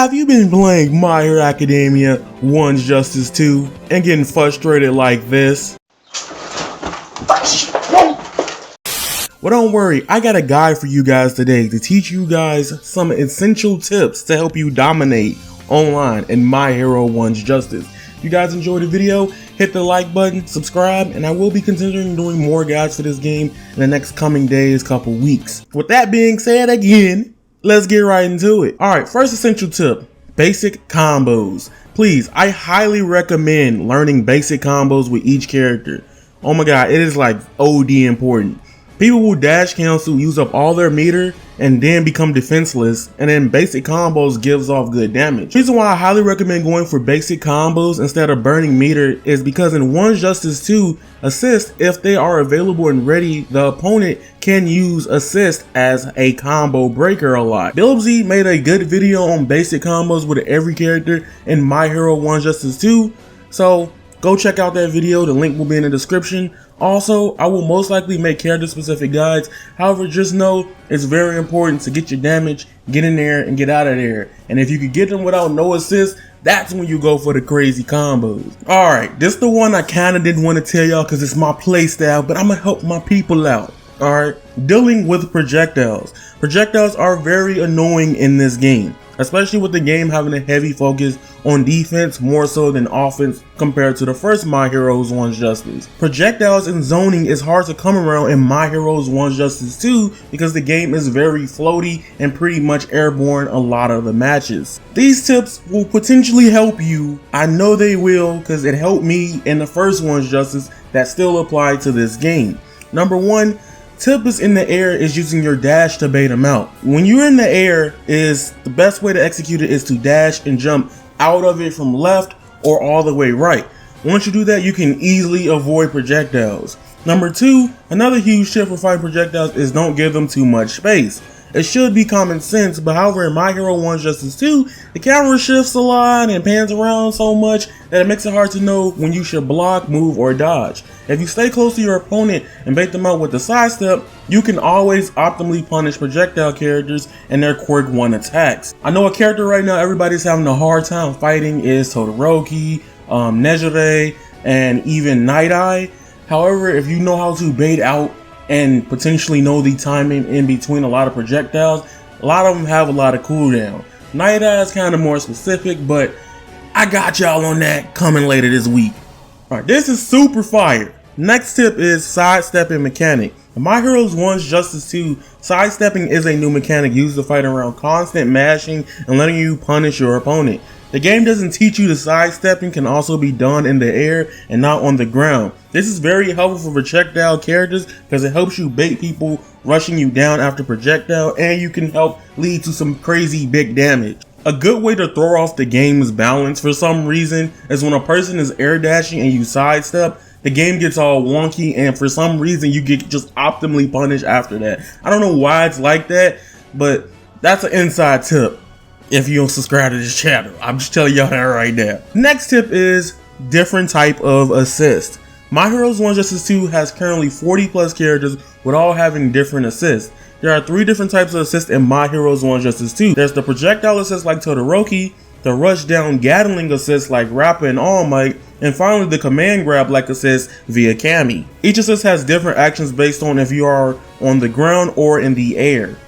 Have you been playing My Hero Academia One's Justice 2 and getting frustrated like this? Well, don't worry, I got a guide for you guys today to teach you guys some essential tips to help you dominate online in My Hero One's Justice. If you guys enjoyed the video, hit the like button, subscribe, and I will be considering doing more guides for this game in the next coming days, couple weeks. With that being said, again, let's get right into it. Alright, first essential tip, basic combos. Please, I highly recommend learning basic combos with each character. Oh my god, it is like OD important. People will dash cancel, use up all their meter, and then become defenseless, and then basic combos gives off good damage. The reason why I highly recommend going for basic combos instead of burning meter is because in One's Justice 2, assist, if they are available and ready, the opponent can use assist as a combo breaker a lot. Bilbzy made a good video on basic combos with every character in My Hero One's Justice 2, so go check out that video, the link will be in the description. Also, I will most likely make character specific guides, however just know it's very important to get your damage, get in there and get out of there. And if you could get them without no assist, that's when you go for the crazy combos. Alright, this is the one I kinda didn't want to tell y'all because it's my playstyle, but I'm gonna help my people out. Alright, dealing with projectiles. Projectiles are very annoying in this game, especially with the game having a heavy focus on defense more so than offense compared to the first My Heroes One's Justice. Projectiles and zoning is hard to come around in My Heroes One's Justice 2 because the game is very floaty and pretty much airborne a lot of the matches. These tips will potentially help you. I know they will because it helped me in the first One's Justice that still apply to this game. Number one, tip is in the air is using your dash to bait them out. When you're in the air, is the best way to execute it is to dash and jump out of it from left or all the way right. Once you do that, you can easily avoid projectiles. Number two, another huge tip for fighting projectiles is don't give them too much space. It should be common sense, but however in My Hero One's Justice 2, the camera shifts a lot and pans around so much that it makes it hard to know when you should block, move, or dodge. If you stay close to your opponent and bait them out with the sidestep, you can always optimally punish projectile characters and their quirk 1 attacks. I know a character right now everybody's having a hard time fighting is Todoroki, Nejire, and even Night-Eye. However, if you know how to bait out and potentially know the timing in between a lot of projectiles, a lot of them have a lot of cooldown. Night-Eye is kind of more specific, but I got y'all on that coming later this week. Alright, this is super fire. Next tip is sidestepping mechanic. In My Heroes One's Justice 2, sidestepping is a new mechanic used to fight around constant mashing and letting you punish your opponent. The game doesn't teach you the sidestepping can also be done in the air and not on the ground. This is very helpful for projectile characters because it helps you bait people rushing you down after projectile, and you can help lead to some crazy big damage. A good way to throw off the game's balance for some reason is when a person is air dashing and you sidestep, the game gets all wonky and for some reason you get just optimally punished after that. I don't know why it's like that, but that's an inside tip. If you don't subscribe to this channel, I'm just telling y'all that right now. Next tip is different type of assist. My Heroes One's Justice 2 has currently 40 plus characters with all having different assists. There are 3 different types of assists in My Heroes One's Justice 2. There's the projectile assist like Todoroki, the rush down Gatling assist like Rappa and All Might, and finally the command grab like assist via Cammy. Each assist has different actions based on if you are on the ground or in the air.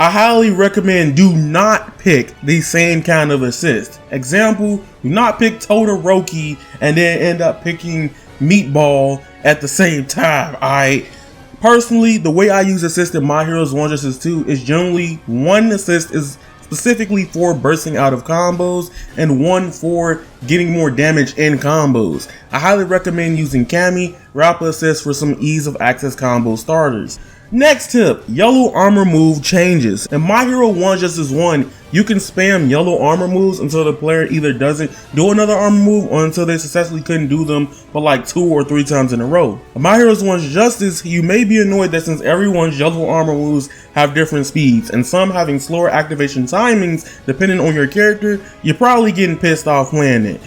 I highly recommend do not pick the same kind of assist. Example, do not pick Todoroki and then end up picking Meatball at the same time, alright? Personally, the way I use assist in My Heroes One's Justice 2 is generally one assist is specifically for bursting out of combos and one for getting more damage in combos. I highly recommend using Cammy, Rappa assist for some ease of access combo starters. Next tip, yellow armor move changes. In My Hero One's Justice 1, you can spam yellow armor moves until the player either doesn't do another armor move or until they successfully couldn't do them but like 2 or 3 times in a row. In My Hero One's Justice, you may be annoyed that since everyone's yellow armor moves have different speeds and some having slower activation timings depending on your character, you're probably getting pissed off playing it.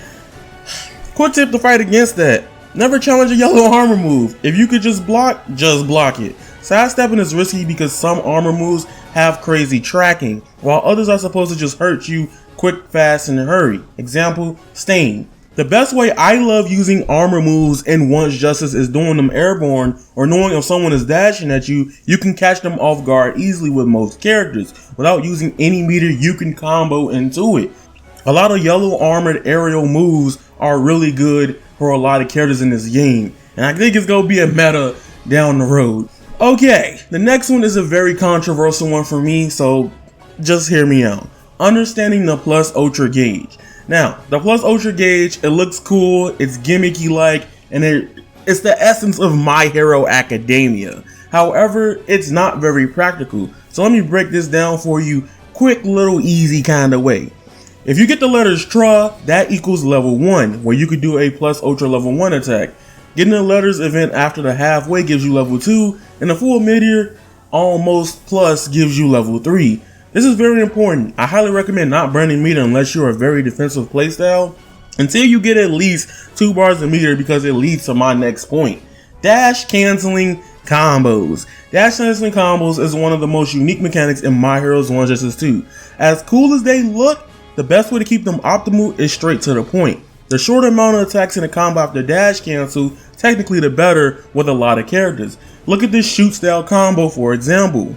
Quick tip to fight against that. Never challenge a yellow armor move. If you could just block it. Sidestepping is risky because some armor moves have crazy tracking, while others are supposed to just hurt you quick, fast, and hurry. Example, Stain. The best way I love using armor moves in Once Justice is doing them airborne, or knowing if someone is dashing at you, you can catch them off guard easily with most characters. Without using any meter, you can combo into it. A lot of yellow armored aerial moves are really good for a lot of characters in this game, and I think it's going to be a meta down the road. Okay, the next one is a very controversial one for me, so just hear me out. Understanding the plus ultra gauge. Now, the plus ultra gauge, it looks cool, it's gimmicky like, and it's the essence of My Hero Academia. However, it's not very practical. So let me break this down for you, quick little easy kind of way. If you get the letters TRA, that equals level 1, where you could do a plus ultra level 1 attack. Getting the letters event after the halfway gives you level 2, and the full meteor almost plus gives you level 3. This is very important. I highly recommend not burning meter unless you're a very defensive playstyle until you get at least 2 bars of meter, because it leads to my next point. Dash canceling combos. Dash canceling combos is one of the most unique mechanics in My Heroes 1 Justice 2. As cool as they look, the best way to keep them optimal is straight to the point. The shorter amount of attacks in a combo after dash cancel, technically the better with a lot of characters. Look at this shoot style combo for example.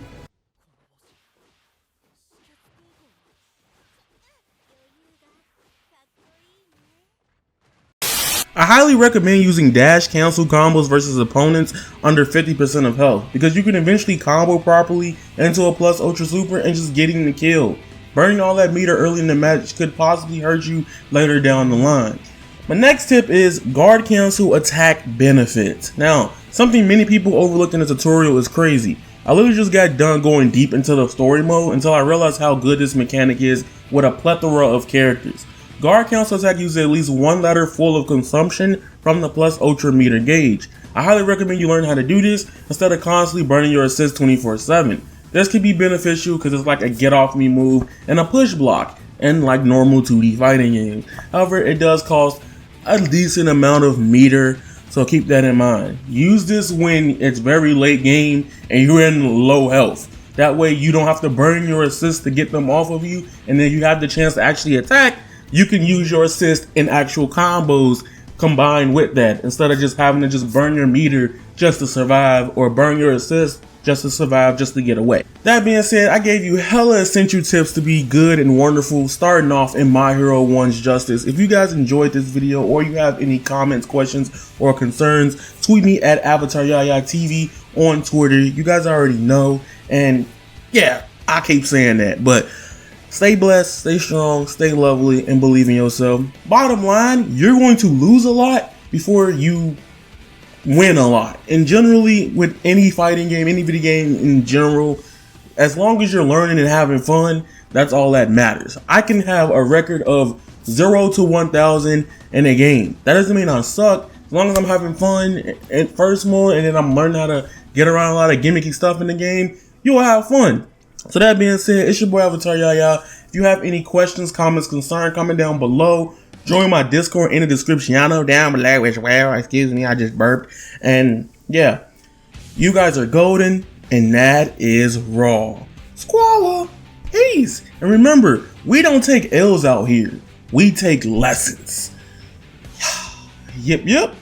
I highly recommend using dash cancel combos versus opponents under 50% of health, because you can eventually combo properly into a plus ultra super and just getting the kill. Burning all that meter early in the match could possibly hurt you later down the line. My next tip is guard cancel attack benefits. Now, something many people overlooked in the tutorial is crazy. I literally just got done going deep into the story mode until I realized how good this mechanic is with a plethora of characters. Guard cancel attack uses at least one letter full of consumption from the plus ultra meter gauge. I highly recommend you learn how to do this instead of constantly burning your assist 24/7. This can be beneficial because it's like a get off me move and a push block in like normal 2D fighting games. However, it does cost a decent amount of meter, so keep that in mind. Use this when it's very late game and you're in low health. That way you don't have to burn your assist to get them off of you, and then you have the chance to actually attack. You can use your assist in actual combos combined with that, instead of just having to just burn your meter just to survive, or burn your assist just to survive, just to get away. That being said, I gave you hella essential tips to be good and wonderful starting off in My Hero Once Justice. If you guys enjoyed this video, or you have any comments, questions, or concerns, tweet me at avataryayaTV on Twitter. You guys already know, and yeah, I keep saying that, but stay blessed, stay strong, stay lovely, and believe in yourself. Bottom line, you're going to lose a lot before you win a lot. And generally, with any fighting game, any video game in general, as long as you're learning and having fun, that's all that matters. I can have a record of 0 to 1,000 in a game. That doesn't mean I suck. As long as I'm having fun at first mode, and then I'm learning how to get around a lot of gimmicky stuff in the game, you'll have fun. So that being said, it's your boy Avataryaya. If you have any questions, comments, concerns, comment down below. Join my Discord in the description down below as well. Excuse me, I just burped. And yeah, you guys are golden, and that is raw. Squalla, peace. And remember, we don't take L's out here. We take lessons. Yep.